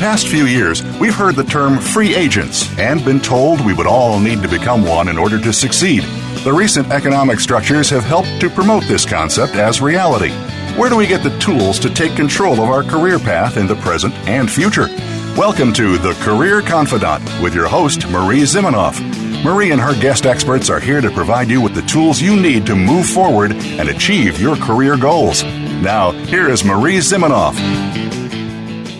past few years, we've heard the term free agents and been told we would all need to become one in order to succeed. The recent economic structures have helped to promote this concept as reality. Where do we get the tools to take control of our career path in the present and future? Welcome to The Career Confidante with your host, Marie Zimenoff. Marie and her guest experts are here to provide you with the tools you need to move forward and achieve your career goals. Now, here is Marie Zimenoff.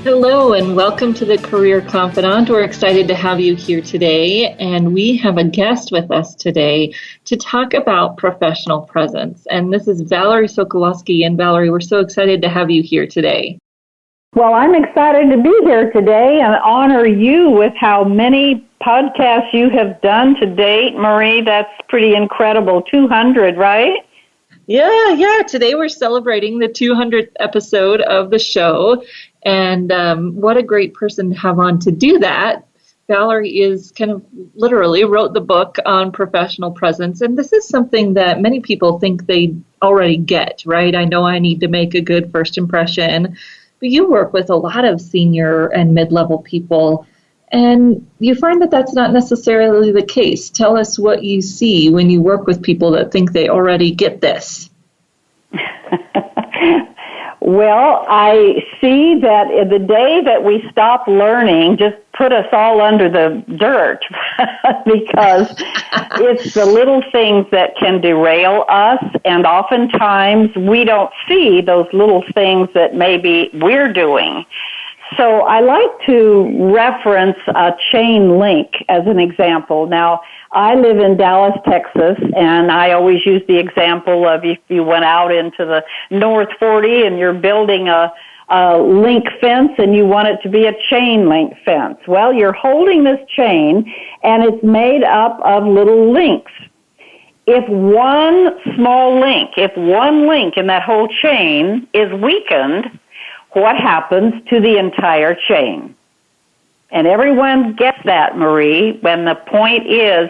Hello and welcome to the Career Confidante. We're excited to have you here today, and we have a guest with us today to talk about professional presence. And this is Valerie Sokolosky. And Valerie, we're so excited to have you here today. Well, I'm excited to be here today and honor you with how many podcasts you have done to date, Marie. That's pretty incredible. 200, right? Yeah. Today we're celebrating the 200th episode of the show. And what a great person to have on to do that. Valerie is kind of literally wrote the book on professional presence. And this is something that many people think they already get, right? I know I need to make a good first impression. But you work with a lot of senior and mid-level people, and you find that that's not necessarily the case. Tell us what you see when you work with people that think they already get this. Well, I see that the day that we stop learning just put us all under the dirt because it's the little things that can derail us, and oftentimes we don't see those little things that maybe we're doing. So I like to reference a chain link as an example. Now, I live in Dallas, Texas, and I always use the example of if you went out into the North 40 and you're building a link fence and you want it to be a chain link fence. Well, you're holding this chain and it's made up of little links. If one link in that whole chain is weakened, what happens to the entire chain? And everyone gets that, Marie, when the point is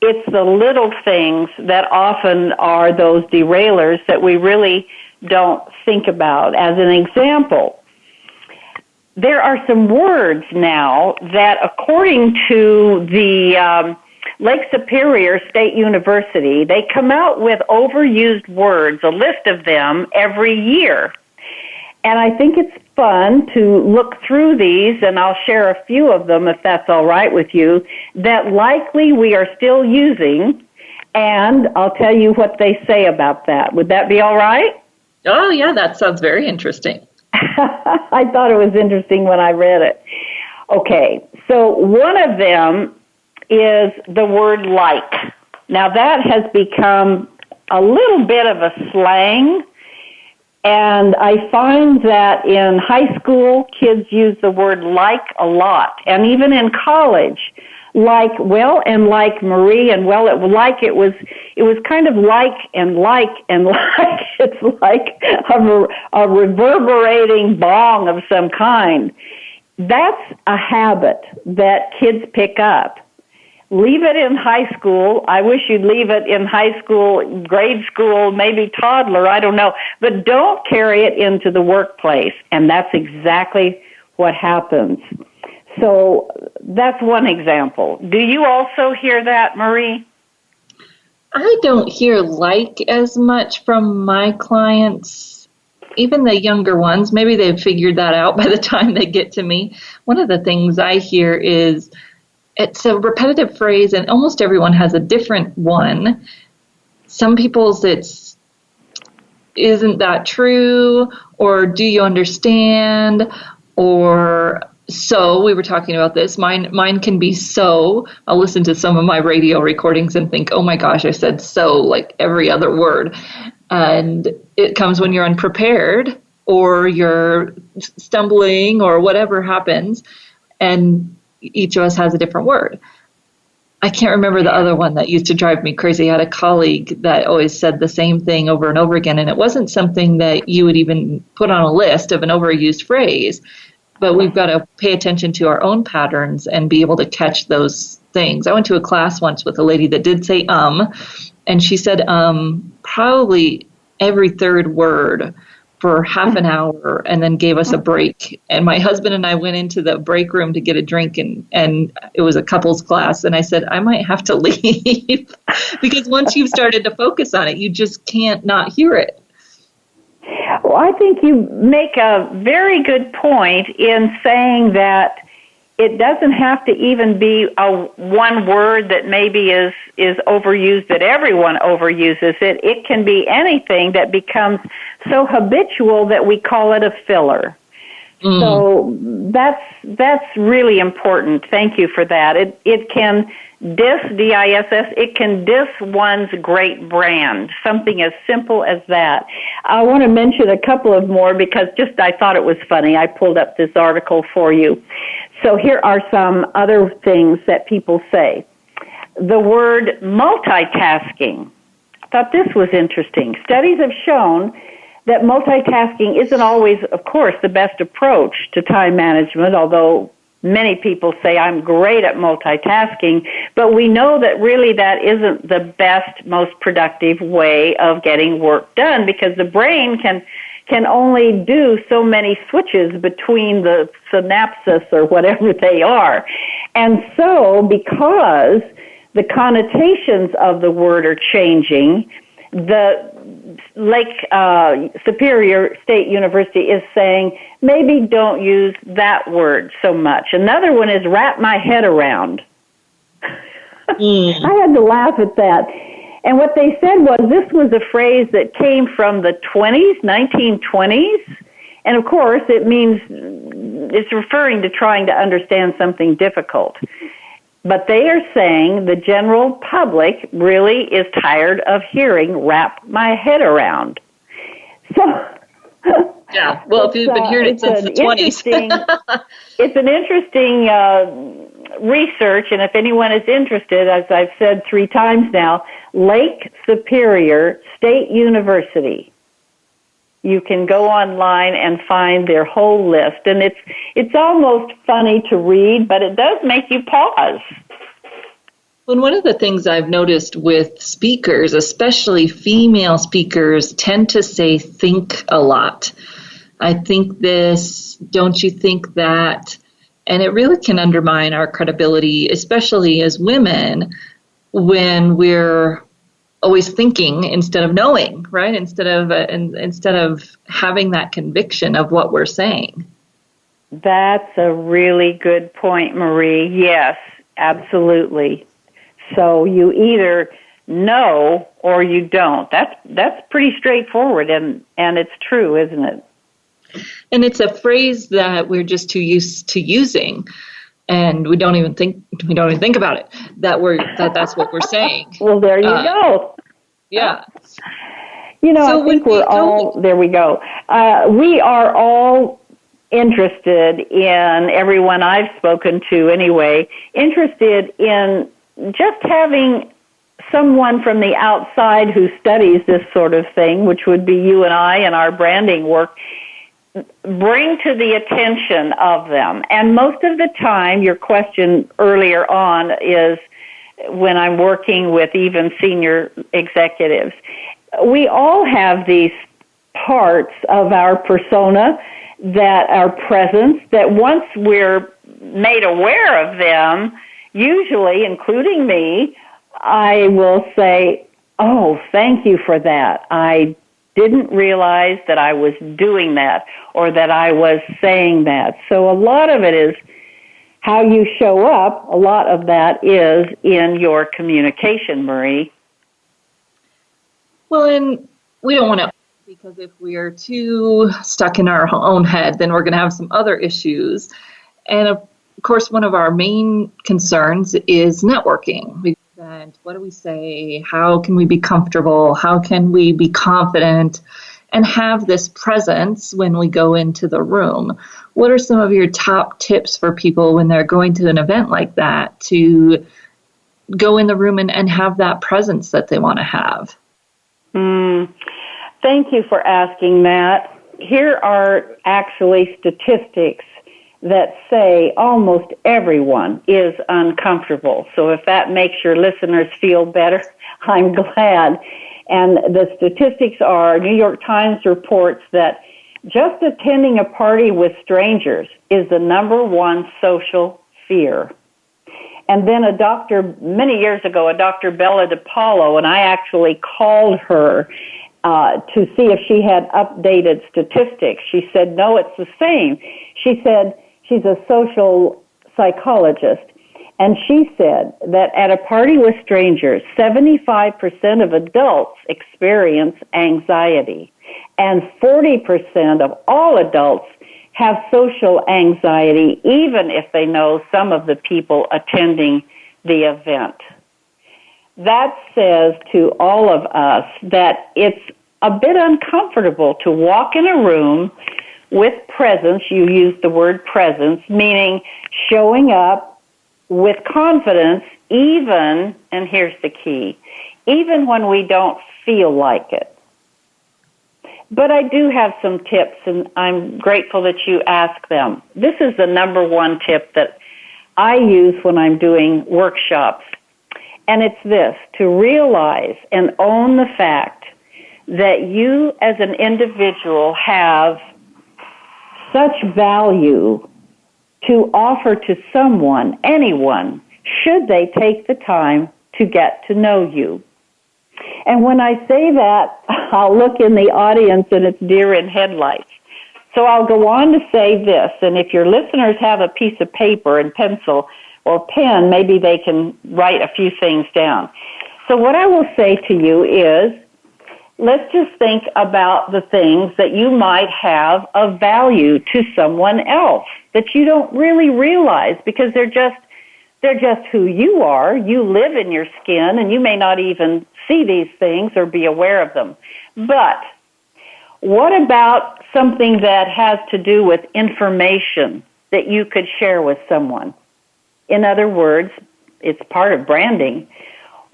it's the little things that often are those derailers that we really don't think about. As an example, there are some words now that, according to the Lake Superior State University, they come out with overused words, a list of them every year. And I think it's fun to look through these, and I'll share a few of them if that's all right with you, that likely we are still using, and I'll tell you what they say about that. Would that be all right? Oh, yeah, that sounds very interesting. I thought it was interesting when I read it. Okay, so one of them is the word like. Now, that has become a little bit of a slang. And I find that in high school, kids use the word like a lot. And even in college, like, well, and like Marie, and well, it was kind of like and like and like. It's like a reverberating bong of some kind. That's a habit that kids pick up. Leave it in high school. I wish you'd leave it in high school, grade school, maybe toddler, I don't know. But don't carry it into the workplace. And that's exactly what happens. So that's one example. Do you also hear that, Marie? I don't hear like as much from my clients, even the younger ones. Maybe they've figured that out by the time they get to me. One of the things I hear is, it's a repetitive phrase, and almost everyone has a different one. Some people's it's, isn't that true? Or do you understand? Or so, we were talking about this. Mine can be so. I'll listen to some of my radio recordings and think, oh my gosh, I said so like every other word. And it comes when you're unprepared or you're stumbling or whatever happens. And each of us has a different word. I can't remember the other one that used to drive me crazy. I had a colleague that always said the same thing over and over again, and it wasn't something that you would even put on a list of an overused phrase, but we've got to pay attention to our own patterns and be able to catch those things. I went to a class once with a lady that did say and she said probably every third word, for half an hour and then gave us a break. And my husband and I went into the break room to get a drink, and it was a couples class. And I said, I might have to leave because once you've started to focus on it, you just can't not hear it. Well, I think you make a very good point in saying that it doesn't have to even be a one word that maybe is overused, that everyone overuses it. It can be anything that becomes so habitual that we call it a filler. So that's really important. Thank you for that. It can D-I-S-S, it can diss one's great brand, something as simple as that. I want to mention a couple of more because just I thought it was funny. I pulled up this article for you. So here are some other things that people say. The word multitasking. I thought this was interesting. Studies have shown that multitasking isn't always, of course, the best approach to time management, although many people say I'm great at multitasking, but we know that really that isn't the best, most productive way of getting work done because the brain can only do so many switches between the synapses or whatever they are. And so because the connotations of the word are changing, the Lake Superior State University is saying, maybe don't use that word so much. Another one is wrap my head around. I had to laugh at that. And what they said was this was a phrase that came from the 1920s. And of course, it means it's referring to trying to understand something difficult. But they are saying the general public really is tired of hearing wrap my head around. So, yeah, well, if you've been hearing it since the 20s. It's an interesting research, and if anyone is interested, as I've said 3 times now, Lake Superior State University. You can go online and find their whole list, and it's almost funny to read, but it does make you pause. Well, one of the things I've noticed with speakers, especially female speakers, tend to say think a lot. I think this, don't you think that? And it really can undermine our credibility, especially as women, when we're always thinking instead of knowing, right? Instead of having that conviction of what we're saying. That's a really good point, Marie. Yes, absolutely. So you either know or you don't. That's pretty straightforward, and it's true, isn't it? And it's a phrase that we're just too used to using. And we don't even think about it that's what we're saying. Well, there you go. Yeah. So I think we're all there. We go. We are all interested in, everyone I've spoken to anyway, interested in just having someone from the outside who studies this sort of thing, which would be you and I and our branding work, bring to the attention of them. And most of the time, your question earlier on is when I'm working with even senior executives. We all have these parts of our persona, that our presence, that once we're made aware of them, usually, including me, I will say, oh, thank you for that. I didn't realize that I was doing that or that I was saying that. So a lot of it is how you show up. A lot of that is in your communication, Marie. Well, and we don't want to, because if we are too stuck in our own head, then we're going to have some other issues. And of course, one of our main concerns is networking. And what do we say? How can we be comfortable? How can we be confident and have this presence when we go into the room? What are some of your top tips for people when they're going to an event like that to go in the room and have that presence that they want to have? Thank you for asking that. Here are actually statistics that say almost everyone is uncomfortable. So if that makes your listeners feel better, I'm glad. And the statistics are, New York Times reports that Just attending a party with strangers is the number one social fear. And then many years ago, a Dr. Bella DiPaolo, and I actually called her to see if she had updated statistics. She said, no, it's the same. She said she's a social psychologist, and she said that at a party with strangers, 75% of adults experience anxiety, and 40% of all adults have social anxiety, even if they know some of the people attending the event. That says to all of us that it's a bit uncomfortable to walk in a room with presence. You use the word presence, meaning showing up with confidence, even, and here's the key, even when we don't feel like it. But I do have some tips, and I'm grateful that you asked them. This is the number one tip that I use when I'm doing workshops, and it's this: to realize and own the fact that you as an individual have such value to offer to someone, anyone, should they take the time to get to know you. And when I say that, I'll look in the audience and it's deer in headlights. So I'll go on to say this, and if your listeners have a piece of paper and pencil or pen, maybe they can write a few things down. So what I will say to you is, let's just think about the things that you might have of value to someone else that you don't really realize because they're just who you are. You live in your skin, and you may not even see these things or be aware of them. But what about something that has to do with information that you could share with someone? In other words, it's part of branding.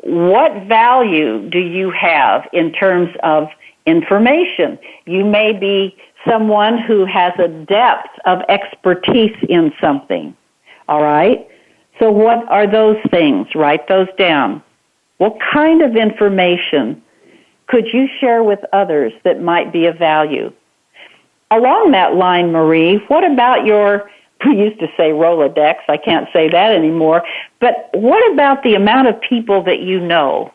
What value do you have in terms of information? You may be someone who has a depth of expertise in something, all right? So what are those things? Write those down. What kind of information could you share with others that might be of value? Along that line, Marie, what about we used to say Rolodex, I can't say that anymore, but what about the amount of people that you know?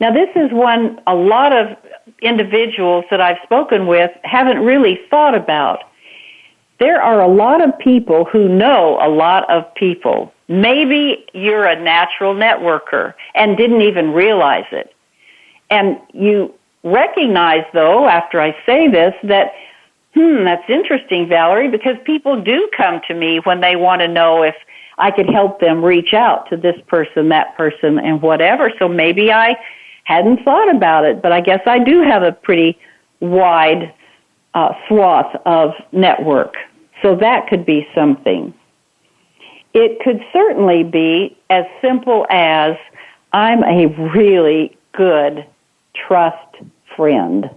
Now, this is one a lot of individuals that I've spoken with haven't really thought about. There are a lot of people who know a lot of people. Maybe you're a natural networker and didn't even realize it. And you recognize, though, after I say this, that, that's interesting, Valerie, because people do come to me when they want to know if I could help them reach out to this person, that person, and whatever. So maybe I hadn't thought about it, but I guess I do have a pretty wide swath of network. So that could be something. It could certainly be as simple as, I'm a really good trust friend.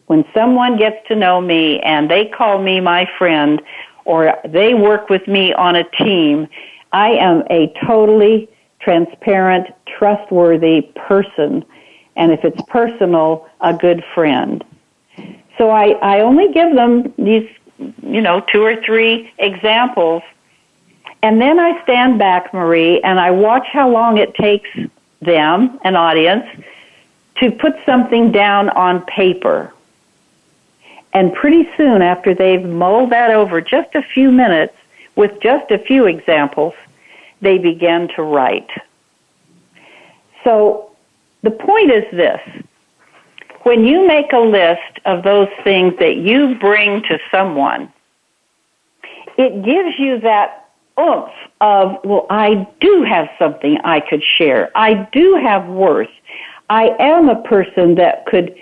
When someone gets to know me and they call me my friend or they work with me on a team, I am a totally transparent, trustworthy person. And if it's personal, a good friend. So I only give them these, 2 or 3 examples. And then I stand back, Marie, and I watch how long it takes them, an audience, to put something down on paper. And pretty soon after they've mulled that over just a few minutes with just a few examples, they begin to write. So the point is this. When you make a list of those things that you bring to someone, it gives you that oomph of, well, I do have something I could share. I do have worth. I am a person that could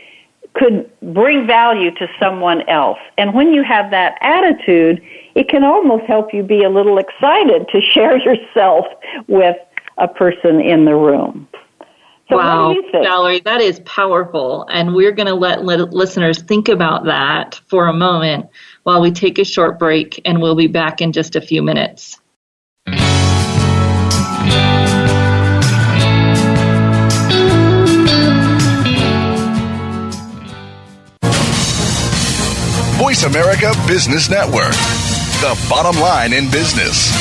bring value to someone else. And when you have that attitude, it can almost help you be a little excited to share yourself with a person in the room. So wow, what do you think? Valerie, that is powerful. And we're going to let listeners think about that for a moment while we take a short break, and we'll be back in just a few minutes. Voice America Business Network, the bottom line in business.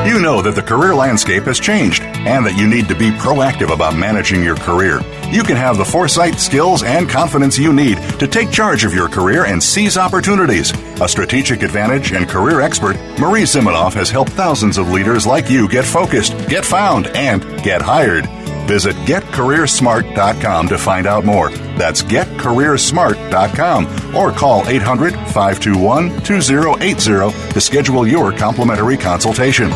You know that the career landscape has changed and that you need to be proactive about managing your career. You can have the foresight, skills, and confidence you need to take charge of your career and seize opportunities. A strategic advantage and career expert, Marie Zimenoff has helped thousands of leaders like you get focused, get found, and get hired. Visit getcareersmart.com to find out more. That's getcareersmart.com or call 800-521-2080 to schedule your complimentary consultation.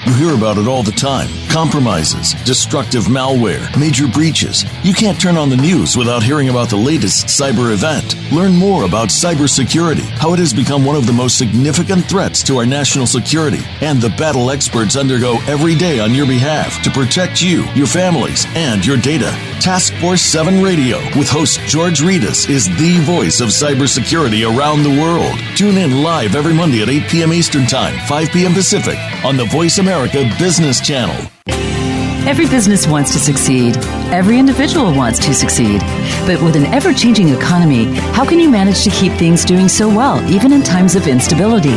You hear about it all the time. Compromises, destructive malware, major breaches. You can't turn on the news without hearing about the latest cyber event. Learn more about cybersecurity, how it has become one of the most significant threats to our national security, and the battle experts undergo every day on your behalf to protect you, your families, and your data. Task Force 7 Radio with host George Reedus is the voice of cybersecurity around the world. Tune in live every Monday at 8 p.m. Eastern Time, 5 p.m. Pacific on the Voice America Business Channel. Every business wants to succeed. Every individual wants to succeed. But with an ever-changing economy, how can you manage to keep things doing so well, even in times of instability?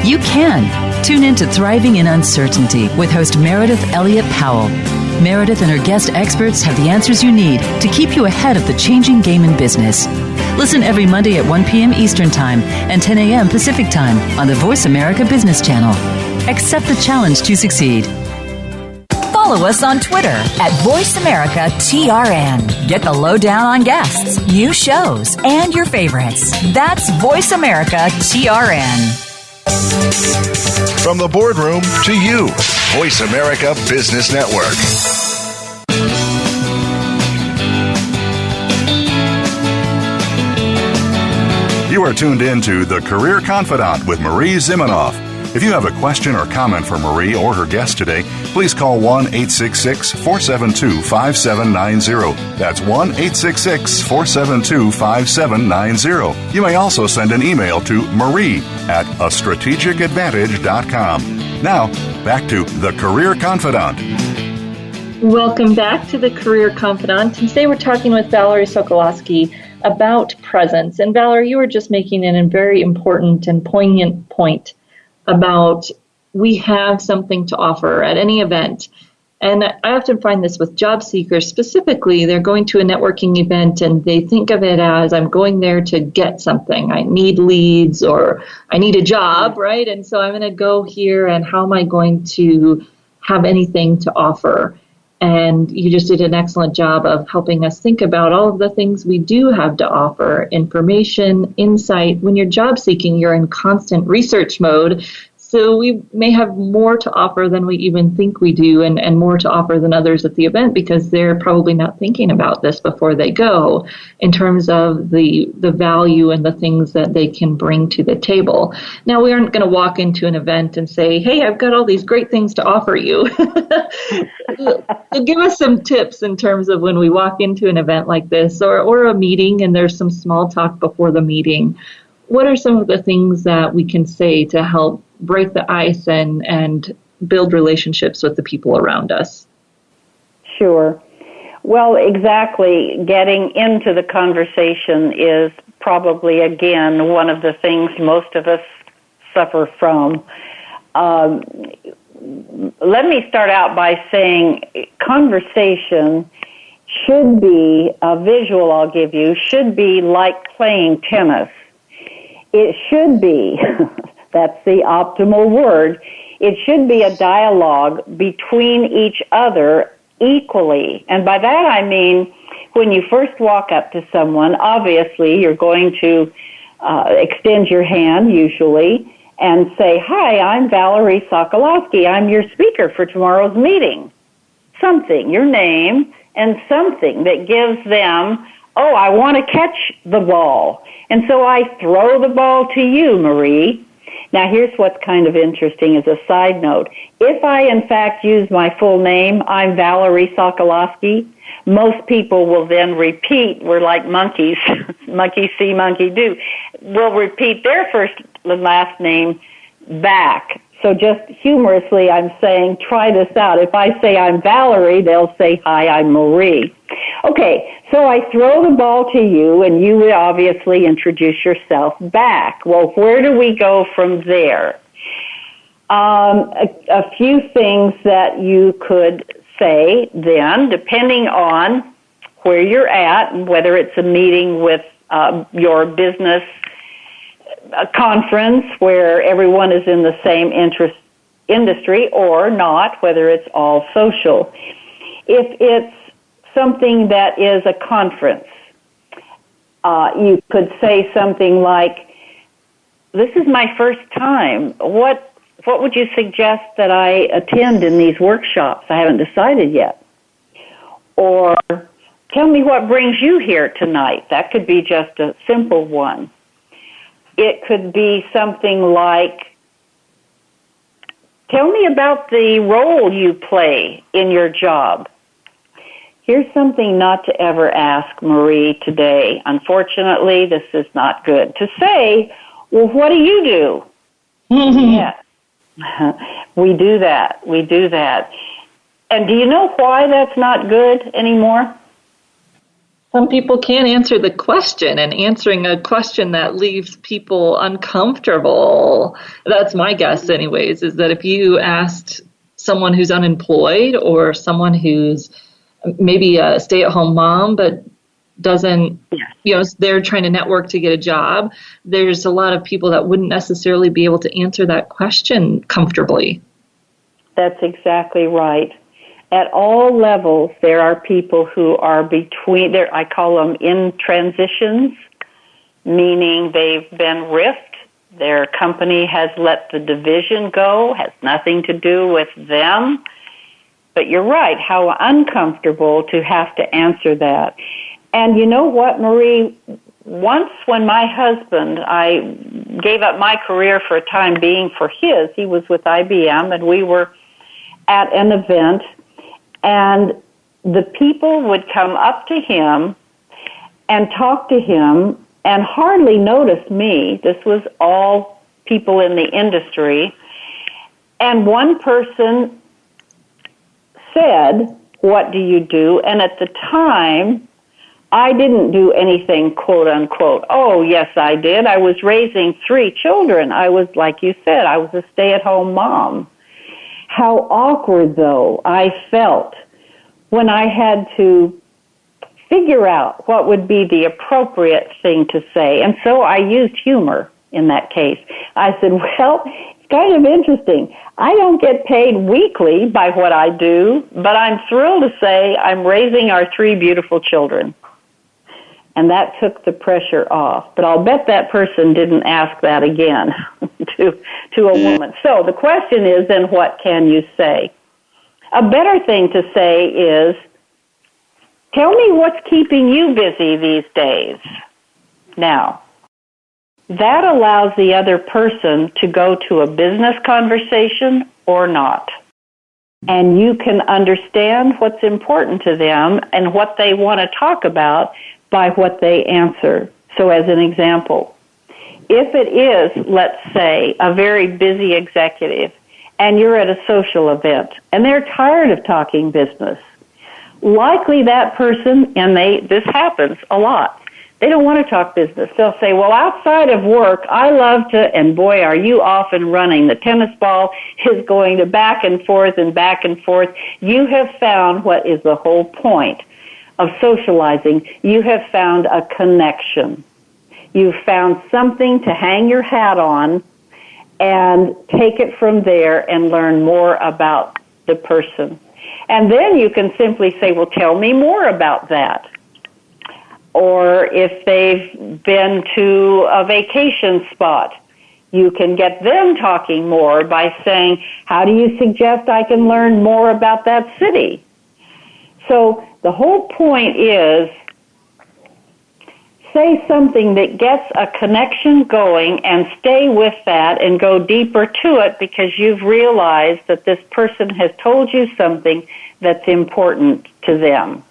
You can. Tune in to Thriving in Uncertainty with host Meredith Elliott Powell. Meredith and her guest experts have the answers you need to keep you ahead of the changing game in business. Listen every Monday at 1 p.m. Eastern Time and 10 a.m. Pacific Time on the Voice America Business Channel. Accept the challenge to succeed. Follow us on Twitter at VoiceAmericaTRN. Get the lowdown on guests, new shows, and your favorites. That's VoiceAmericaTRN. From the boardroom to you, Voice America Business Network. You are tuned in to The Career Confidante with Marie Zimenoff. If you have a question or comment for Marie or her guest today, please call 1-866-472-5790. That's 1-866-472-5790. You may also send an email to marie@astrategicadvantage.com. Now, back to The Career Confidante. Welcome back to the Career Confidante. And today we're talking with Valerie Sokolosky about presence. And Valerie, you were just making a very important and poignant point about we have something to offer at any event. And I often find this with job seekers specifically. They're going to a networking event and they think of it as, I'm going there to get something. I need leads or I need a job, right? And so I'm going to go here and how am I going to have anything to offer? And you just did an excellent job of helping us think about all of the things we do have to offer, information, insight. When you're job seeking, you're in constant research mode. So we may have more to offer than we even think we do and more to offer than others at the event because they're probably not thinking about this before they go in terms of the value and the things that they can bring to the table. Now, we aren't going to walk into an event and say, hey, I've got all these great things to offer you. So give us some tips in terms of when we walk into an event like this or a meeting and there's some small talk before the meeting. What are some of the things that we can say to help break the ice and build relationships with the people around us? Sure. Well, exactly. Getting into the conversation is probably, again, one of the things most of us suffer from. Let me start out by saying conversation should be, a visual I'll give you, should be like playing tennis. It should be, that's the optimal word, it should be a dialogue between each other equally. And by that I mean when you first walk up to someone, obviously you're going to extend your hand usually and say, hi, I'm Valerie Sokolosky. I'm your speaker for tomorrow's meeting. Something, your name, and something that gives them, oh, I want to catch the ball. And so I throw the ball to you, Marie. Now, here's what's kind of interesting as a side note. If I, in fact, use my full name, I'm Valerie Sokolosky, most people will then repeat, we're like monkeys, monkey see, monkey do, will repeat their first and last name back. So just humorously, I'm saying, try this out. If I say I'm Valerie, they'll say, hi, I'm Marie. Okay, so I throw the ball to you, and you would obviously introduce yourself back. Well, where do we go from there? A few things that you could say then, depending on where you're at and whether it's a meeting with your business conference where everyone is in the same industry or not, whether it's all social. If it's something that is a conference, you could say something like, this is my first time. What would you suggest that I attend in these workshops? I haven't decided yet. Or, tell me what brings you here tonight. That could be just a simple one. It could be something like, tell me about the role you play in your job. Here's something not to ever ask Marie today. Unfortunately, this is not good. To say, well, what do you do? Yeah. We do that. And do you know why that's not good anymore? Some people can't answer the question, and answering a question that leaves people uncomfortable. That's my guess anyways, is that if you asked someone who's unemployed or someone who's maybe a stay-at-home mom but doesn't, they're trying to network to get a job, there's a lot of people that wouldn't necessarily be able to answer that question comfortably. That's exactly right. At all levels, there are people who are between, I call them in transitions, meaning they've been riffed. Their company has let the division go, has nothing to do with them. But you're right, how uncomfortable to have to answer that. And you know what, Marie? Once when my husband, I gave up my career for a time being for his, he was with IBM, and we were at an event, and the people would come up to him and talk to him and hardly notice me. This was all people in the industry. And one person said, what do you do? And at the time, I didn't do anything, quote unquote. Oh, yes, I did. I was raising 3 children. I was, like you said, I was a stay-at-home mom. How awkward, though, I felt when I had to figure out what would be the appropriate thing to say. And so I used humor in that case. I said, well, it's kind of interesting. I don't get paid weekly by what I do, but I'm thrilled to say I'm raising our 3 beautiful children. And that took the pressure off. But I'll bet that person didn't ask that again to a woman. So the question is, then, what can you say? A better thing to say is, tell me what's keeping you busy these days. Now, that allows the other person to go to a business conversation or not. And you can understand what's important to them and what they want to talk about by what they answer. So as an example, if it is, let's say, a very busy executive and you're at a social event and they're tired of talking business, likely that person, and this happens a lot, they don't want to talk business. They'll say, well, outside of work, I love to, and boy, are you off and running. The tennis ball is going to back and forth and back and forth. You have found what is the whole point of socializing. You have found a connection. You've found something to hang your hat on and take it from there and learn more about the person. And then you can simply say, well, tell me more about that. Or if they've been to a vacation spot, you can get them talking more by saying, how do you suggest I can learn more about that city? So the whole point is, say something that gets a connection going and stay with that and go deeper to it because you've realized that this person has told you something that's important to them.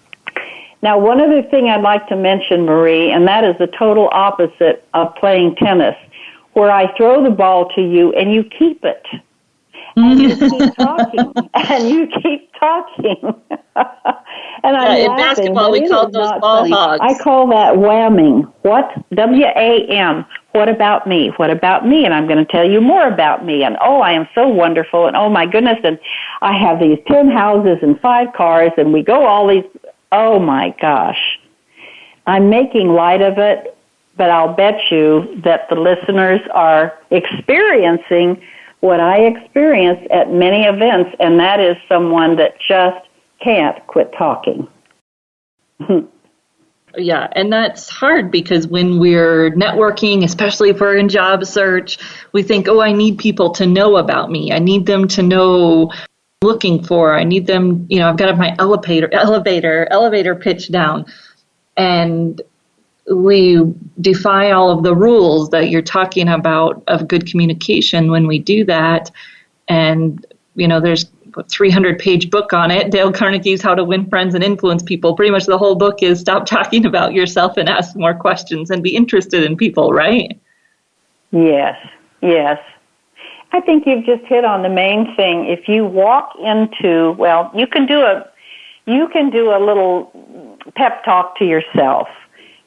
Now, one other thing I'd like to mention, Marie, and that is the total opposite of playing tennis, where I throw the ball to you and you keep it. And you keep talking, and you keep talking. And I'm in laughing, basketball, we call those ball funny. hogs. I call that whamming. What? W-A-M. What about me? What about me? And I'm going to tell you more about me. And, oh, I am so wonderful. And, oh, my goodness. And I have these 10 houses and 5 cars. And we go all these. Oh, my gosh. I'm making light of it, but I'll bet you that the listeners are experiencing what I experience at many events, and that is someone that just can't quit talking. Yeah, and that's hard because when we're networking, especially if we're in job search, we think, oh, I need people to know about me. I need them to know what I'm looking for. I need them, I've got to have my elevator pitch down. And we defy all of the rules that you're talking about of good communication when we do that. And, there's a 300-page book on it, Dale Carnegie's How to Win Friends and Influence People. Pretty much the whole book is stop talking about yourself and ask more questions and be interested in people, right? Yes. I think you've just hit on the main thing. If you walk into, you can do a little pep talk to yourself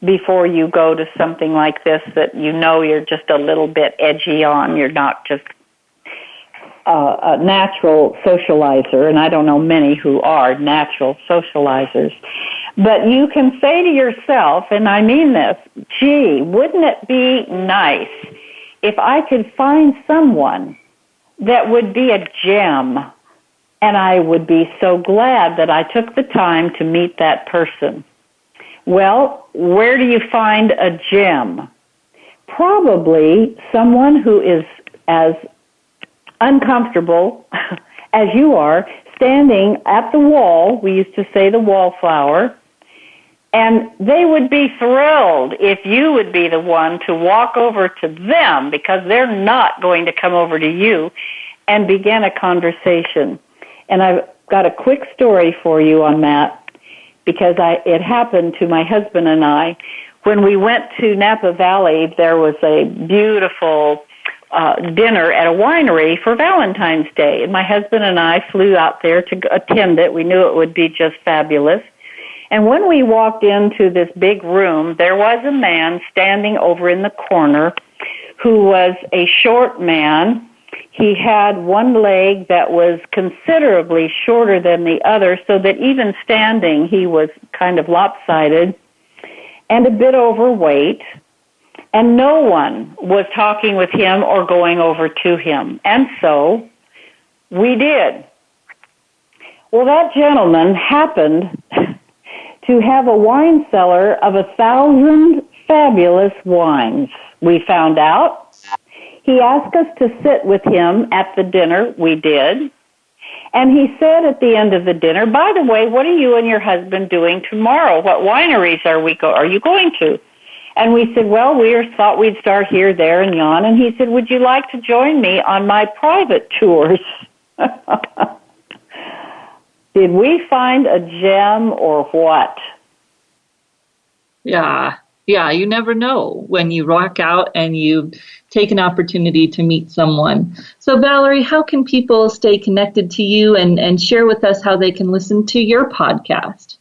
before you go to something like this that you're just a little bit edgy on. You're not just a natural socializer, and I don't know many who are natural socializers. But you can say to yourself, and I mean this, gee, wouldn't it be nice if I could find someone that would be a gem, and I would be so glad that I took the time to meet that person. Well, where do you find a gem? Probably someone who is as uncomfortable as you are, standing at the wall, we used to say the wallflower, and they would be thrilled if you would be the one to walk over to them, because they're not going to come over to you, and begin a conversation. And I've got a quick story for you on that, because it happened to my husband and I. When we went to Napa Valley, there was a beautiful dinner at a winery for Valentine's Day. And my husband and I flew out there to attend it. We knew it would be just fabulous. And when we walked into this big room, there was a man standing over in the corner who was a short man. He had one leg that was considerably shorter than the other, so that even standing he was kind of lopsided and a bit overweight. And no one was talking with him or going over to him. And so we did. Well, that gentleman happened to have a wine cellar of 1,000 fabulous wines, we found out. He asked us to sit with him at the dinner. We did. And he said at the end of the dinner, by the way, what are you and your husband doing tomorrow? What wineries are you going to? And we said, well, we thought we'd start here, there, and yon. And he said, would you like to join me on my private tours? Did we find a gem or what? Yeah, you never know when you rock out and you take an opportunity to meet someone. So, Valerie, how can people stay connected to you and share with us how they can listen to your podcast?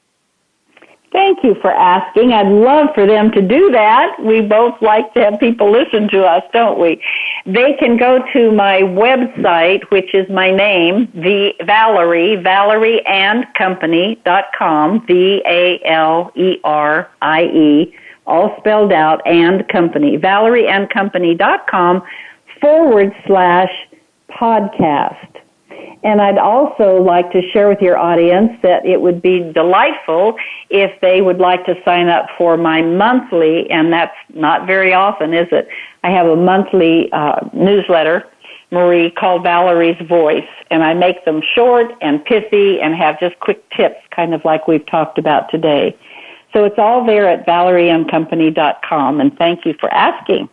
Thank you for asking. I'd love for them to do that. We both like to have people listen to us, don't we? They can go to my website, which is my name, ValerieandCompany.com, VALERIE, all spelled out, and company, ValerieandCompany.com/podcast. And I'd also like to share with your audience that it would be delightful if they would like to sign up for my monthly, and that's not very often, is it? I have a monthly newsletter, Marie, called Valerie's Voice, and I make them short and pithy and have just quick tips, kind of like we've talked about today. So it's all there at ValerieandCompany.com, and thank you for asking.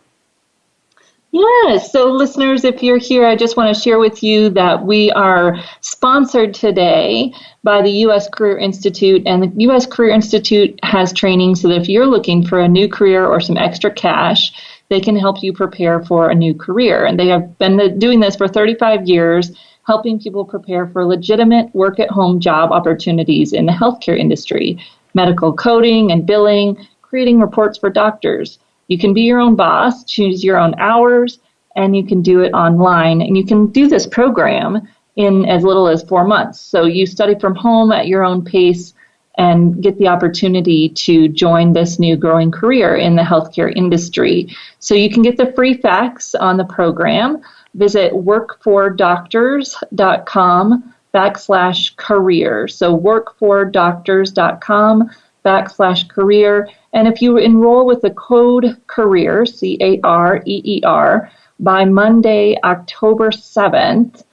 Yes. So listeners, if you're here, I just want to share with you that we are sponsored today by the U.S. Career Institute, and the U.S. Career Institute has training so that if you're looking for a new career or some extra cash, they can help you prepare for a new career. And they have been doing this for 35 years, helping people prepare for legitimate work-at-home job opportunities in the healthcare industry, medical coding and billing, creating reports for doctors. You can be your own boss, choose your own hours, and you can do it online. And you can do this program in as little as 4 months. So you study from home at your own pace and get the opportunity to join this new growing career in the healthcare industry. So you can get the free facts on the program. Visit workfordoctors.com/career. So workfordoctors.com/career. And if you enroll with the code CAREER, CAREER, by Monday, October 7th,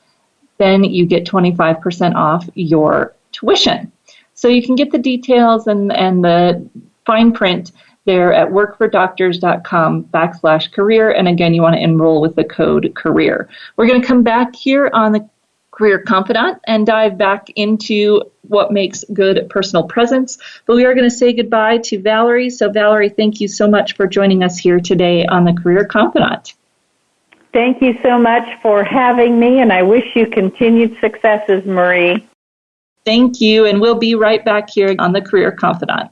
then you get 25% off your tuition. So you can get the details and the fine print there at workfordoctors.com/career. And again, you want to enroll with the code CAREER. We're going to come back here on the Career Confidant and dive back into what makes good personal presence. But we are going to say goodbye to Valerie. So Valerie, thank you so much for joining us here today on the Career Confidant. Thank you so much for having me, and I wish you continued successes, Marie. Thank you, and we'll be right back here on the Career Confidant.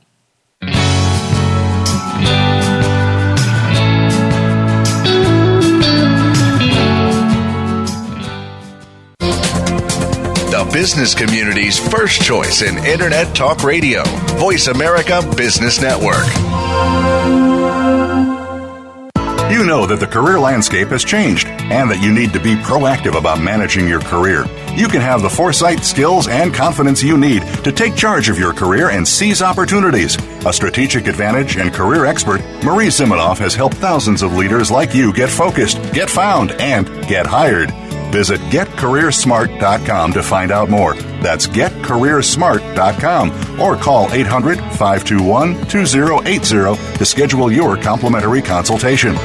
The business community's first choice in Internet Talk Radio, Voice America Business Network. You know that the career landscape has changed and that you need to be proactive about managing your career. You can have the foresight, skills, and confidence you need to take charge of your career and seize opportunities. A strategic advantage and career expert, Marie Zimenoff has helped thousands of leaders like you get focused, get found, and get hired. Visit getcareersmart.com to find out more. That's getcareersmart.com or call 800-521-2080 to schedule your complimentary consultation.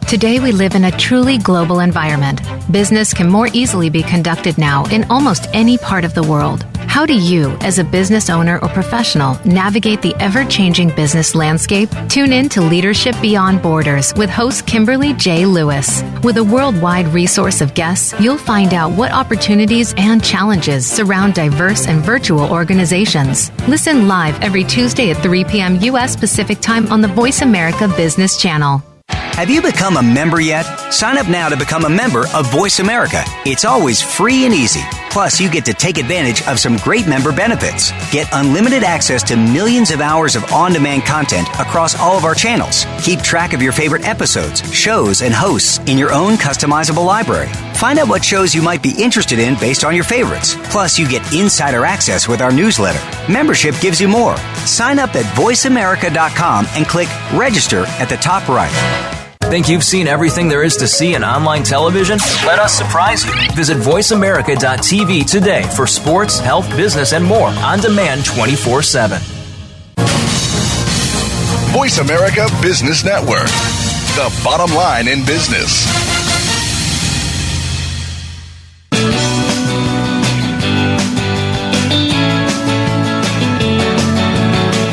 Today we live in a truly global environment. Business can more easily be conducted now in almost any part of the world. How do you, as a business owner or professional, navigate the ever-changing business landscape? Tune in to Leadership Beyond Borders with host Kimberly J. Lewis. With a worldwide resource of guests, you'll find out what opportunities and challenges surround diverse and virtual organizations. Listen live every Tuesday at 3 p.m. U.S. Pacific Time on the Voice America Business Channel. Have you become a member yet? Sign up now to become a member of Voice America. It's always free and easy. Plus, you get to take advantage of some great member benefits. Get unlimited access to millions of hours of on-demand content across all of our channels. Keep track of your favorite episodes, shows, and hosts in your own customizable library. Find out what shows you might be interested in based on your favorites. Plus, you get insider access with our newsletter. Membership gives you more. Sign up at voiceamerica.com and click Register at the top right. Think you've seen everything there is to see in online television? Let us surprise you. Visit voiceamerica.tv today for sports, health, business, and more on demand 24/7. Voice America Business Network, the bottom line in business.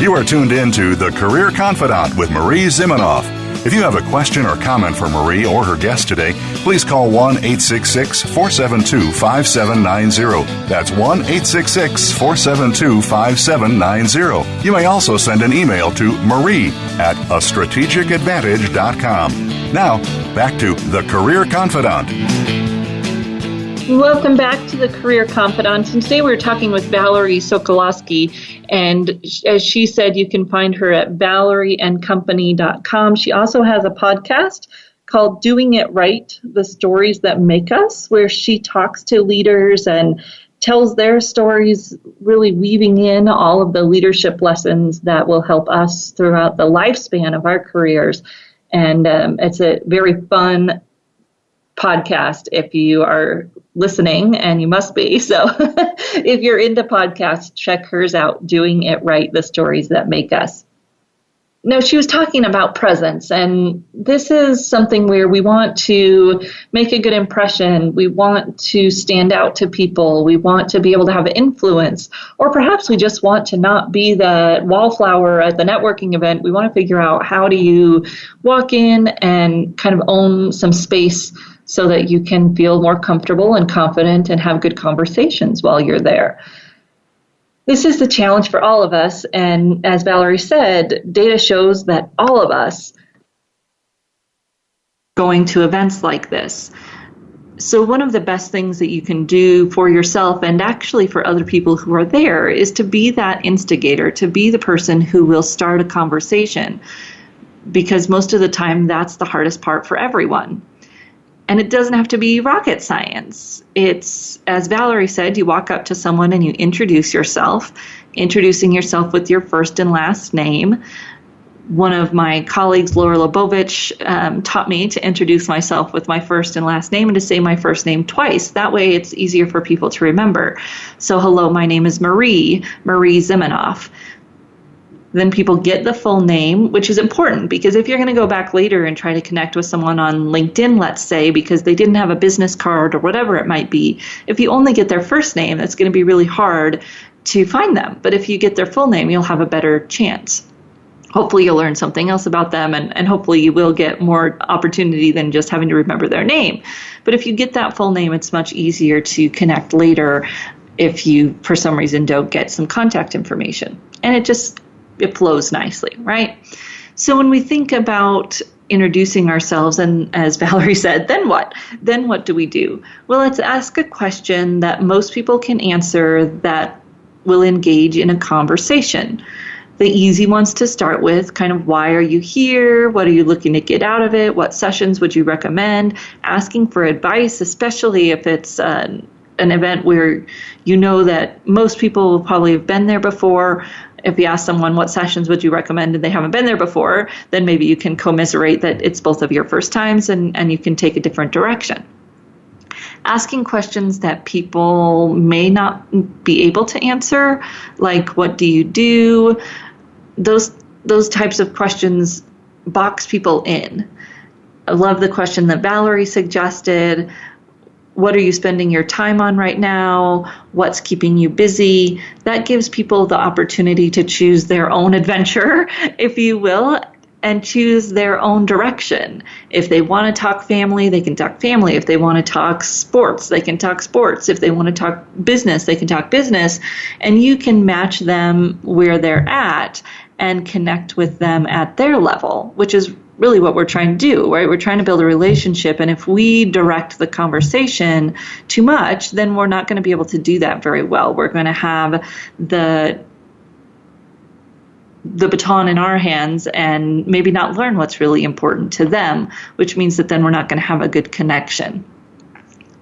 You are tuned in to The Career Confidant with Marie Zimenoff. If you have a question or comment for Marie or her guest today, please call 1-866-472-5790. That's 1-866-472-5790. You may also send an email to marie@astrategicadvantage.com. Now, back to The Career Confidant. Welcome back to the Career Confidant. And today we're talking with Valerie Sokolosky. And as she said, you can find her at valerieandcompany.com. She also has a podcast called Doing It Right, The Stories That Make Us, where she talks to leaders and tells their stories, really weaving in all of the leadership lessons that will help us throughout the lifespan of our careers. And it's a very fun podcast if you are listening, and you must be. So if you're into podcasts, check hers out, Doing It Right, The Stories That Make Us. No, she was talking about presence, and this is something where we want to make a good impression. We want to stand out to people. We want to be able to have influence, or perhaps we just want to not be the wallflower at the networking event. We want to figure out, how do you walk in and kind of own some space so that you can feel more comfortable and confident and have good conversations while you're there. This is the challenge for all of us, and as Valerie said, data shows that all of us going to events like this. So one of the best things that you can do for yourself and actually for other people who are there is to be that instigator, to be the person who will start a conversation, because most of the time that's the hardest part for everyone. And it doesn't have to be rocket science. It's, as Valerie said, you walk up to someone and you introduce yourself, introducing yourself with your first and last name. One of my colleagues, Laura Lebovich, taught me to introduce myself with my first and last name and to say my first name twice. That way it's easier for people to remember. So, hello, my name is Marie Zimenoff. Then people get the full name, which is important, because if you're going to go back later and try to connect with someone on LinkedIn, let's say, because they didn't have a business card or whatever it might be, if you only get their first name, that's going to be really hard to find them. But if you get their full name, you'll have a better chance. Hopefully you'll learn something else about them, and hopefully you will get more opportunity than just having to remember their name. But if you get that full name, it's much easier to connect later if you, for some reason, don't get some contact information. And it flows nicely, right? So when we think about introducing ourselves, and as Valerie said, then what? Then what do we do? Well, let's ask a question that most people can answer that will engage in a conversation. The easy ones to start with, kind of, why are you here? What are you looking to get out of it? What sessions would you recommend? Asking for advice, especially if it's an event where you know that most people will probably have been there before. If you ask someone what sessions would you recommend and they haven't been there before, then maybe you can commiserate that it's both of your first times and you can take a different direction. Asking questions that people may not be able to answer, like what do you do? Those types of questions box people in. I love the question that Valerie suggested. What are you spending your time on right now? What's keeping you busy? That gives people the opportunity to choose their own adventure, if you will, and choose their own direction. If they want to talk family, they can talk family. If they want to talk sports, they can talk sports. If they want to talk business, they can talk business. And you can match them where they're at and connect with them at their level, which is really what we're trying to do, right? We're trying to build a relationship. And if we direct the conversation too much, then we're not going to be able to do that very well. We're going to have the baton in our hands and maybe not learn what's really important to them, which means that then we're not going to have a good connection.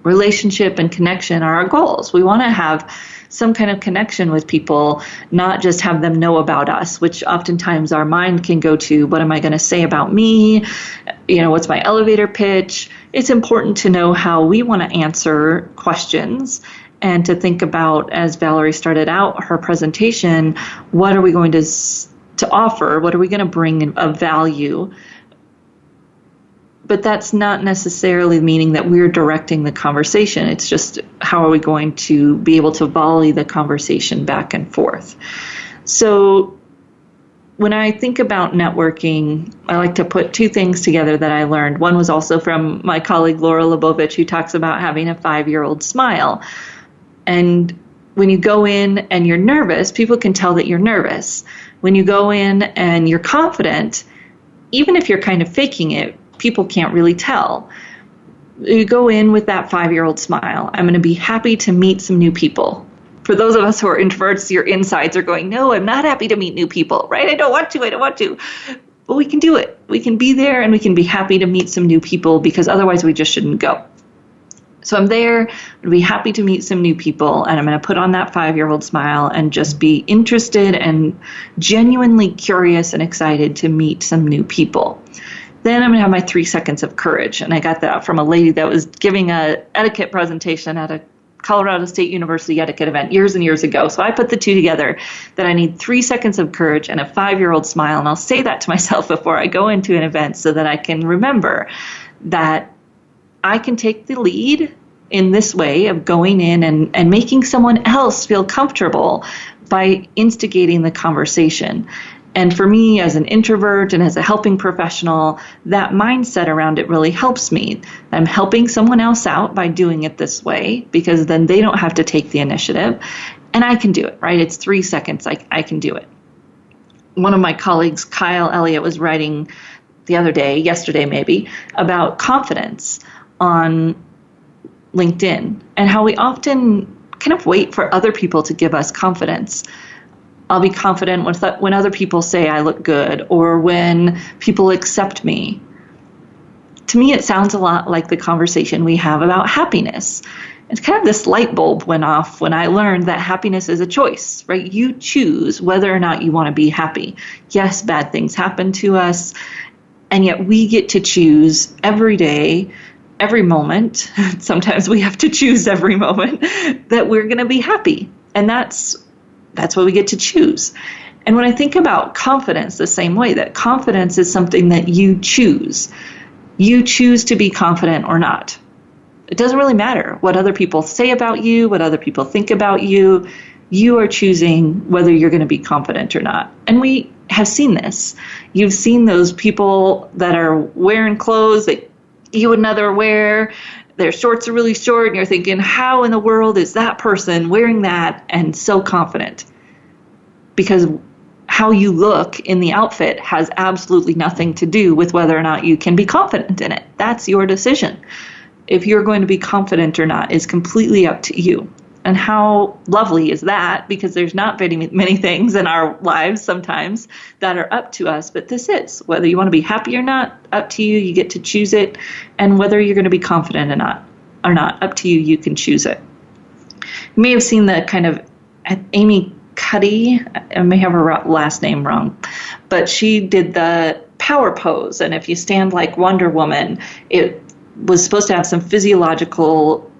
Relationship and connection are our goals. We want to have some kind of connection with people, not just have them know about us, which oftentimes our mind can go to, what am I going to say about me? What's my elevator pitch? It's important to know how we want to answer questions and to think about, as Valerie started out her presentation, what are we going to offer? What are we going to bring of value? But that's not necessarily meaning that we're directing the conversation. It's just, how are we going to be able to volley the conversation back and forth? So when I think about networking, I like to put two things together that I learned. One was also from my colleague Laura Lebovich, who talks about having a 5-year-old smile. And when you go in and you're nervous, people can tell that you're nervous. When you go in and you're confident, even if you're kind of faking it, people can't really tell. You go in with that 5-year-old smile. I'm going to be happy to meet some new people. For those of us who are introverts, your insides are going, no, I'm not happy to meet new people, right? I don't want to. But we can do it. We can be there and we can be happy to meet some new people, because otherwise we just shouldn't go. So I'm there, I'm going to be happy to meet some new people, and I'm going to put on that 5-year-old smile and just be interested and genuinely curious and excited to meet some new people. Then I'm going to have my 3 seconds of courage. And I got that from a lady that was giving an etiquette presentation at a Colorado State University etiquette event years and years ago. So I put the two together, that I need 3 seconds of courage and a 5-year-old smile. And I'll say that to myself before I go into an event, so that I can remember that I can take the lead in this way of going in and making someone else feel comfortable by instigating the conversation. And for me, as an introvert and as a helping professional, that mindset around it really helps me. I'm helping someone else out by doing it this way, because then they don't have to take the initiative. And I can do it, right? It's 3 seconds. I can do it. One of my colleagues, Kyle Elliott, was writing the other day, yesterday maybe, about confidence on LinkedIn and how we often kind of wait for other people to give us confidence. I'll be confident when other people say I look good, or when people accept me. To me, it sounds a lot like the conversation we have about happiness. It's kind of this light bulb went off when I learned that happiness is a choice, right? You choose whether or not you want to be happy. Yes, bad things happen to us, and yet we get to choose every day, every moment. Sometimes we have to choose every moment that we're going to be happy. And that's what we get to choose. And when I think about confidence the same way, that confidence is something that you choose. You choose to be confident or not. It doesn't really matter what other people say about you, what other people think about you. You are choosing whether you're going to be confident or not. And we have seen this. You've seen those people that are wearing clothes that you would never wear. Their shorts are really short, and you're thinking, how in the world is that person wearing that and so confident? Because how you look in the outfit has absolutely nothing to do with whether or not you can be confident in it. That's your decision. If you're going to be confident or not is completely up to you. And how lovely is that? Because there's not very many things in our lives sometimes that are up to us, but this is. Whether you want to be happy or not, up to you. You get to choose it. And whether you're going to be confident or not, up to you. You can choose it. You may have seen the kind of Amy Cuddy, I may have her last name wrong, but she did the power pose. And if you stand like Wonder Woman, it was supposed to have some physiological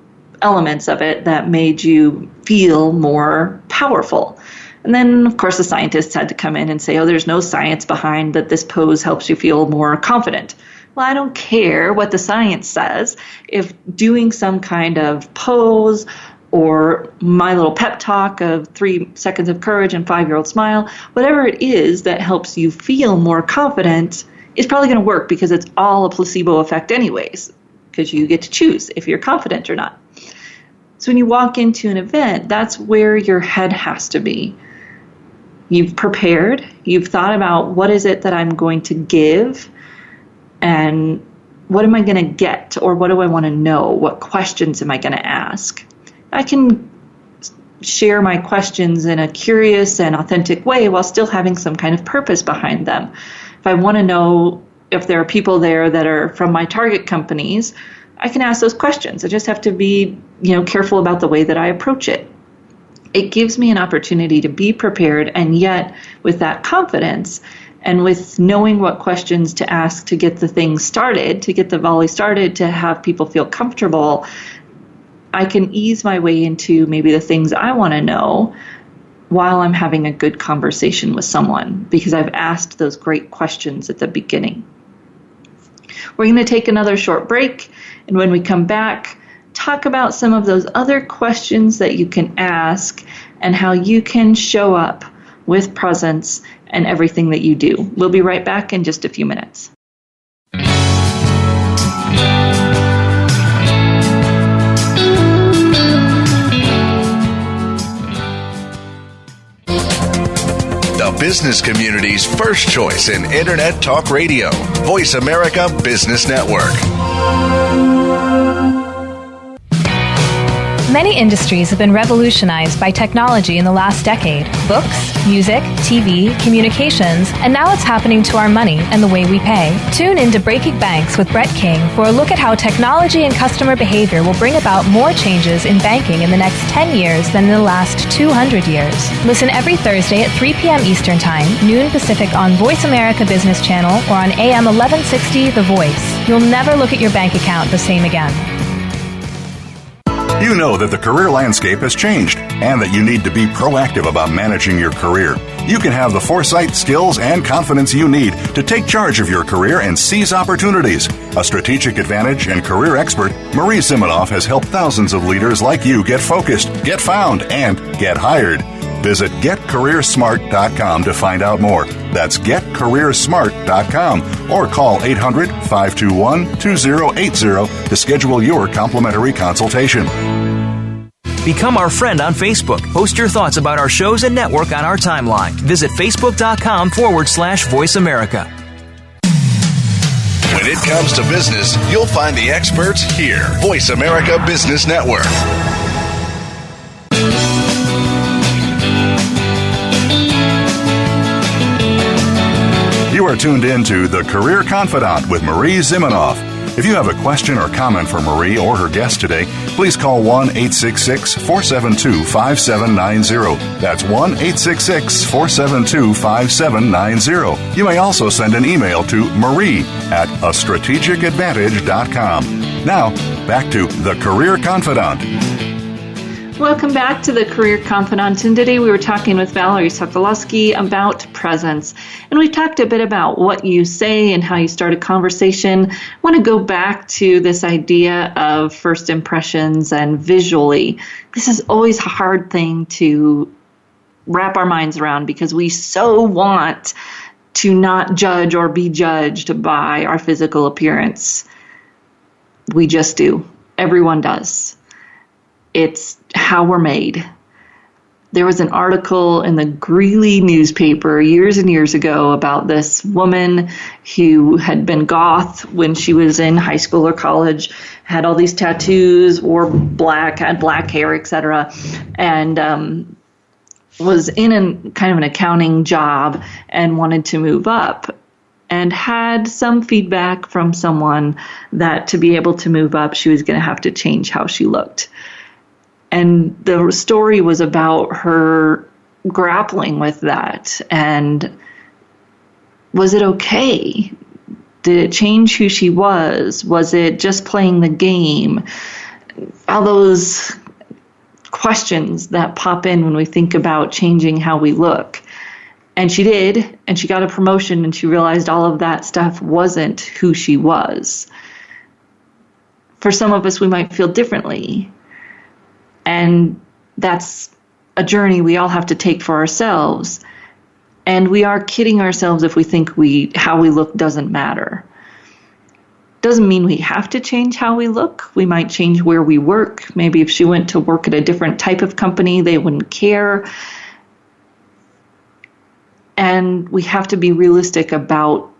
elements of it that made you feel more powerful. And then, of course, the scientists had to come in and say, oh, there's no science behind that this pose helps you feel more confident. Well, I don't care what the science says. If doing some kind of pose or my little pep talk of 3 seconds of courage and 5-year-old smile, whatever it is that helps you feel more confident is probably going to work, because it's all a placebo effect anyways, because you get to choose if you're confident or not. So when you walk into an event, that's where your head has to be. You've prepared. You've thought about what is it that I'm going to give, and what am I going to get, or what do I want to know? What questions am I going to ask? I can share my questions in a curious and authentic way while still having some kind of purpose behind them. If I want to know if there are people there that are from my target companies, I can ask those questions. I just have to be, careful about the way that I approach it. It gives me an opportunity to be prepared, and yet with that confidence and with knowing what questions to ask to get the thing started, to get the volley started, to have people feel comfortable, I can ease my way into maybe the things I want to know while I'm having a good conversation with someone, because I've asked those great questions at the beginning. We're going to take another short break, and when we come back, talk about some of those other questions that you can ask and how you can show up with presence and everything that you do. We'll be right back in just a few minutes. The business community's first choice in Internet Talk Radio. Voice America Business Network. Many industries have been revolutionized by technology in the last decade. Books, music, TV, communications, and now it's happening to our money and the way we pay. Tune into Breaking Banks with Brett King for a look at how technology and customer behavior will bring about more changes in banking in the next 10 years than in the last 200 years. Listen every Thursday at 3 p.m. Eastern Time, noon Pacific on Voice America Business Channel or on AM 1160 The Voice. You'll never look at your bank account the same again. You know that the career landscape has changed and that you need to be proactive about managing your career. You can have the foresight, skills, and confidence you need to take charge of your career and seize opportunities. A strategic advantage and career expert, Marie Zimenoff has helped thousands of leaders like you get focused, get found, and get hired. Visit getcareersmart.com to find out more. That's getcareersmart.com or call 800-521-2080 to schedule your complimentary consultation. Become our friend on Facebook. Post your thoughts about our shows and network on our timeline. Visit facebook.com/Voice America. When it comes to business, you'll find the experts here. Voice America Business Network. You are tuned in to The Career Confidante with Marie Zimenoff. If you have a question or comment for Marie or her guest today, please call 1-866-472-5790. That's 1-866-472-5790. You may also send an email to marie@astrategicadvantage.com. Now, back to The Career Confidante. Welcome back to the Career Confidante, and today we were talking with Valerie Sokolosky about presence. And we talked a bit about what you say and how you start a conversation. I want to go back to this idea of first impressions and visually. This is always a hard thing to wrap our minds around because we so want to not judge or be judged by our physical appearance. We just do. Everyone does. It's how we're made. There was an article in the Greeley newspaper years and years ago about this woman who had been goth when she was in high school or college, had all these tattoos, wore black, had black hair, etc., and was in kind of an accounting job and wanted to move up, and had some feedback from someone that to be able to move up, she was going to have to change how she looked. And the story was about her grappling with that. And was it okay? Did it change who she was? Was it just playing the game? All those questions that pop in when we think about changing how we look. And she did, and she got a promotion, and she realized all of that stuff wasn't who she was. For some of us, we might feel differently. And that's a journey we all have to take for ourselves. And we are kidding ourselves if we think how we look doesn't matter. Doesn't mean we have to change how we look. We might change where we work. Maybe if she went to work at a different type of company, they wouldn't care. And we have to be realistic about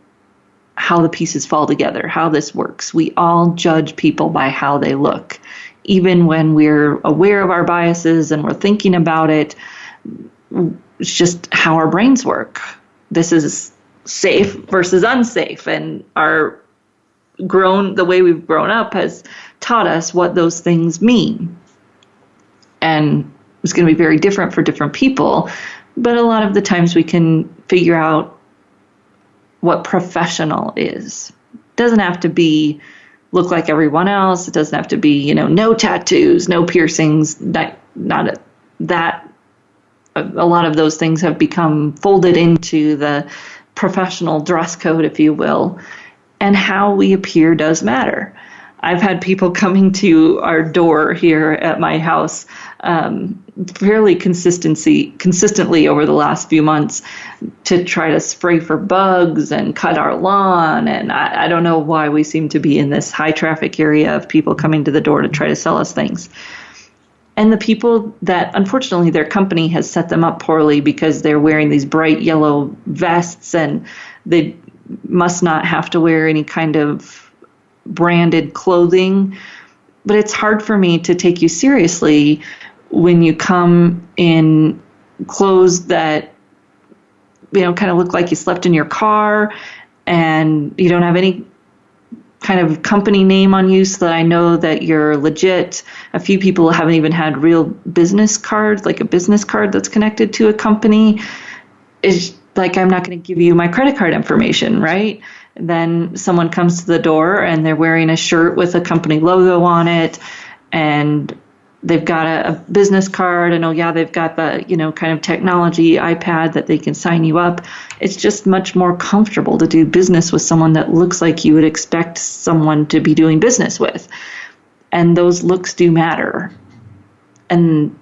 how the pieces fall together, how this works. We all judge people by how they look. Even when we're aware of our biases and we're thinking about it, it's just how our brains work. This is safe versus unsafe, and the way we've grown up has taught us what those things mean. And it's going to be very different for different people, but a lot of the times we can figure out what professional is. It doesn't have to be look like everyone else. It doesn't have to be, no tattoos, no piercings. A lot of those things have become folded into the professional dress code, if you will. And how we appear does matter. I've had people coming to our door here at my house fairly consistently over the last few months to try to spray for bugs and cut our lawn. And I don't know why we seem to be in this high traffic area of people coming to the door to try to sell us things. And the people that, unfortunately, their company has set them up poorly because they're wearing these bright yellow vests and they must not have to wear any kind of branded clothing. But it's hard for me to take you seriously when you come in clothes that, kind of look like you slept in your car and you don't have any kind of company name on you so that I know that you're legit. A few people haven't even had real business cards, like a business card that's connected to a company. It's like, I'm not going to give you my credit card information, right? Then someone comes to the door and they're wearing a shirt with a company logo on it, and they've got a business card, and they've got the, kind of technology iPad that they can sign you up. It's just much more comfortable to do business with someone that looks like you would expect someone to be doing business with. And those looks do matter. And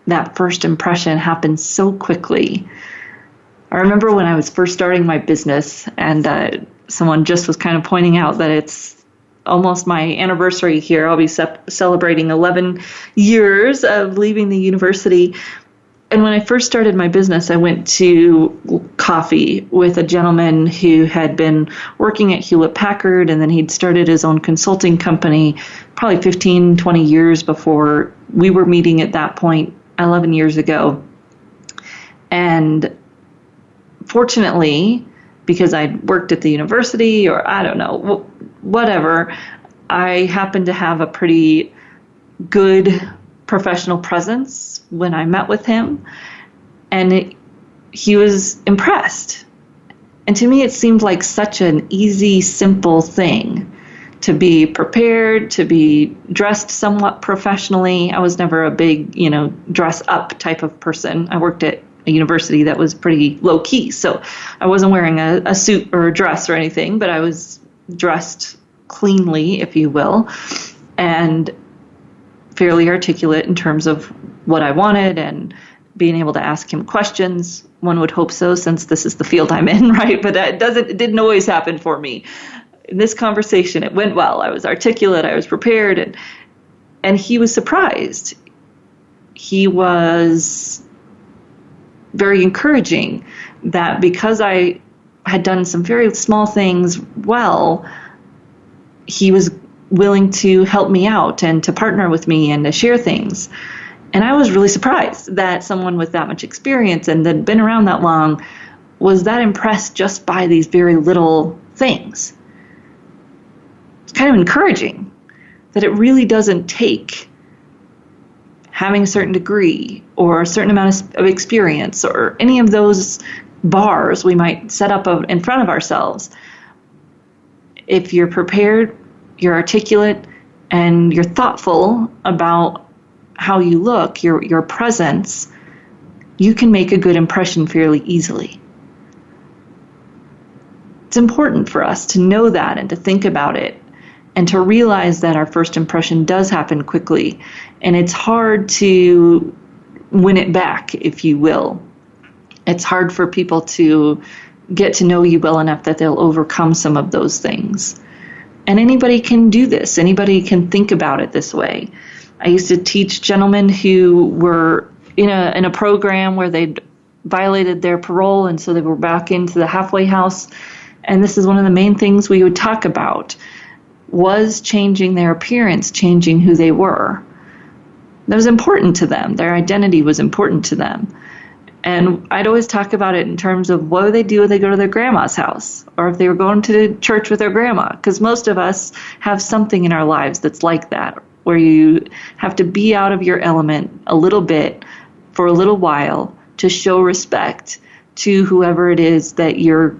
that first impression happens so quickly. I remember when I was first starting my business, and someone just was kind of pointing out that it's almost my anniversary here. I'll be celebrating 11 years of leaving the university. And when I first started my business, I went to coffee with a gentleman who had been working at Hewlett-Packard, and then he'd started his own consulting company probably 15, 20 years before we were meeting at that point 11 years ago. And fortunately, because I'd worked at the university, or I don't know, whatever, I happened to have a pretty good professional presence when I met with him, and he was impressed. And to me, it seemed like such an easy, simple thing to be prepared, to be dressed somewhat professionally. I was never a big, dress up type of person. I worked at a university that was pretty low key, so I wasn't wearing a suit or a dress or anything, but I was dressed cleanly, if you will, and fairly articulate in terms of what I wanted and being able to ask him questions. One would hope so, since this is the field I'm in, right? But it didn't always happen for me. In this conversation, it went well. I was articulate, I was prepared, and he was surprised. He was very encouraging that because I had done some very small things well, he was willing to help me out and to partner with me and to share things. And I was really surprised that someone with that much experience and that had been around that long was that impressed just by these very little things. It's kind of encouraging that it really doesn't take having a certain degree or a certain amount of experience or any of those bars we might set up in front of ourselves. If you're prepared, you're articulate, and you're thoughtful about how you look, your presence, you can make a good impression fairly easily. It's important for us to know that and to think about it and to realize that our first impression does happen quickly, and it's hard to win it back, if you will. It's hard for people to get to know you well enough that they'll overcome some of those things. And anybody can do this. Anybody can think about it this way. I used to teach gentlemen who were in a program where they'd violated their parole, and so they were back into the halfway house. And this is one of the main things we would talk about, was changing their appearance, changing who they were. That was important to them. Their identity was important to them. And I'd always talk about it in terms of what do they do if they go to their grandma's house, or if they were going to church with their grandma, because most of us have something in our lives that's like that, where you have to be out of your element a little bit for a little while to show respect to whoever it is that you're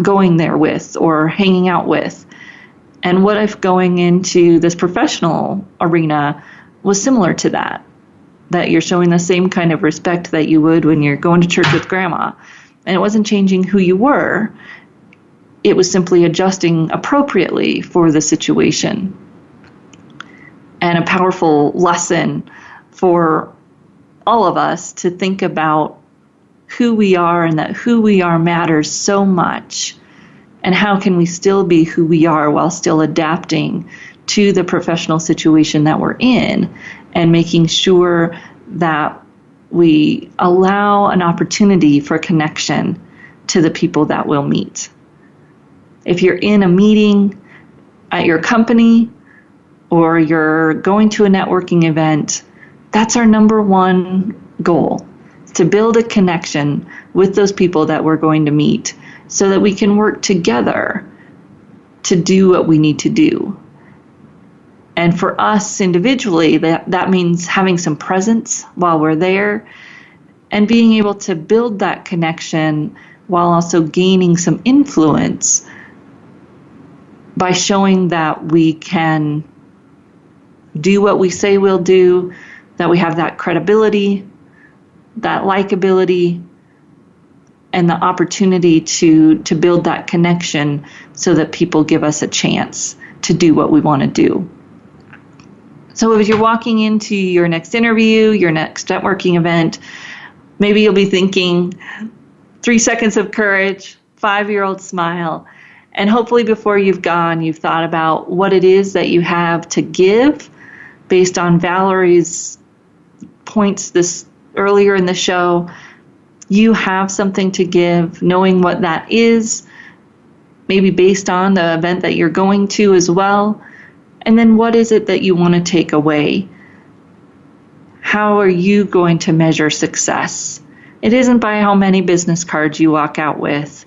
going there with or hanging out with. And what if going into this professional arena was similar to that you're showing the same kind of respect that you would when you're going to church with grandma. And it wasn't changing who you were. It was simply adjusting appropriately for the situation. And a powerful lesson for all of us to think about who we are and that who we are matters so much. And how can we still be who we are while still adapting to the professional situation that we're in, and making sure that we allow an opportunity for connection to the people that we'll meet. If you're in a meeting at your company or you're going to a networking event, that's our number one goal, to build a connection with those people that we're going to meet so that we can work together to do what we need to do. And for us individually, that means having some presence while we're there and being able to build that connection while also gaining some influence by showing that we can do what we say we'll do, that we have that credibility, that likability, and the opportunity to build that connection so that people give us a chance to do what we want to do. So if you're walking into your next interview, your next networking event, maybe you'll be thinking 3 seconds of courage, 5-year-old smile, and hopefully before you've gone, you've thought about what it is that you have to give based on Valerie's points this earlier in the show. You have something to give, knowing what that is, maybe based on the event that you're going to as well. And then what is it that you want to take away? How are you going to measure success? It isn't by how many business cards you walk out with.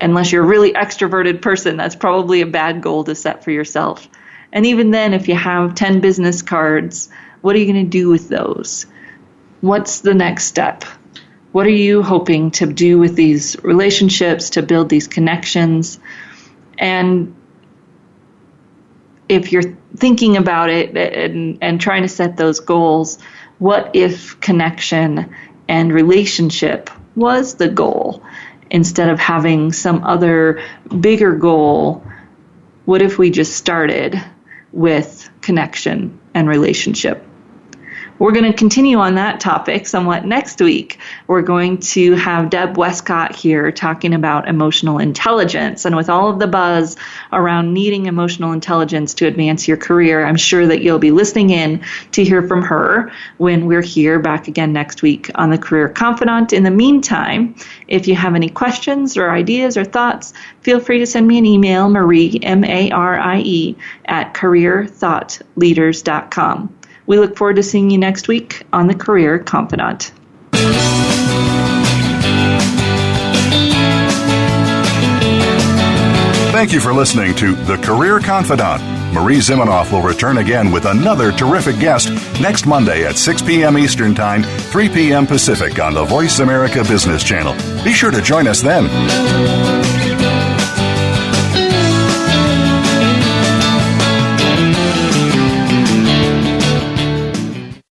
Unless you're a really extroverted person, that's probably a bad goal to set for yourself. And even then, if you have 10 business cards, what are you going to do with those? What's the next step? What are you hoping to do with these relationships, to build these connections? And if you're thinking about it and trying to set those goals, what if connection and relationship was the goal? Instead of having some other bigger goal, what if we just started with connection and relationship? We're going to continue on that topic somewhat next week. We're going to have Deb Westcott here talking about emotional intelligence. And with all of the buzz around needing emotional intelligence to advance your career, I'm sure that you'll be listening in to hear from her when we're here back again next week on the Career Confidante. In the meantime, if you have any questions or ideas or thoughts, feel free to send me an email, Marie, M-A-R-I-E, at careerthoughtleaders.com. We look forward to seeing you next week on the Career Confidante. Thank you for listening to The Career Confidante. Marie Zimenoff will return again with another terrific guest next Monday at 6 p.m. Eastern Time, 3 p.m. Pacific on the Voice America Business Channel. Be sure to join us then.